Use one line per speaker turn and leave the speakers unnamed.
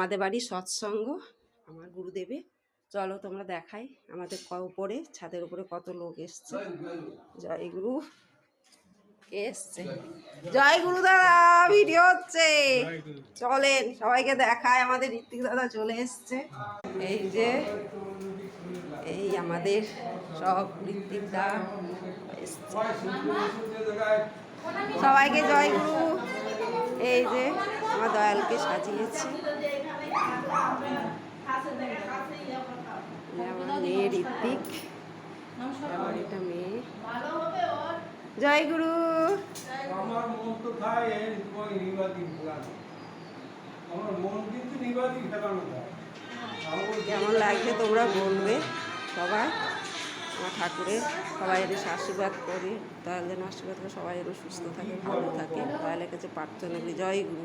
আমাদের বাড়ির সৎসঙ্গ আমার গুরুদেবে। চলো তোমরা দেখাই আমাদের উপরে ছাদের উপরে কত লোক এসছে। জয় গুরু এসছে, জয় গুরু দাদা ভিডিও হচ্ছে, চলেন সবাইকে দেখায়। আমাদের ঋত্বিক দাদা চলে এসছে, এই যে এই আমাদের সব ঋত্বিক দা এসছে। সবাইকে জয় গুরু। এই যে আমার দয়ালকে সাজিয়েছি, আমার মেয়ে ঋত্বিক, আমার এটা মেয়ে। জয় গুরু। কেমন লাগছে তোমরা বলবে সবাই। আমার ঠাকুরের সবাই এর আশীর্বাদ করি, দয়াল যেন আশীর্বাদ করে সবাই এর সুস্থ থাকে, ভালো থাকে, দয়ালের কাছে প্রার্থনা করি। জয় গুরু।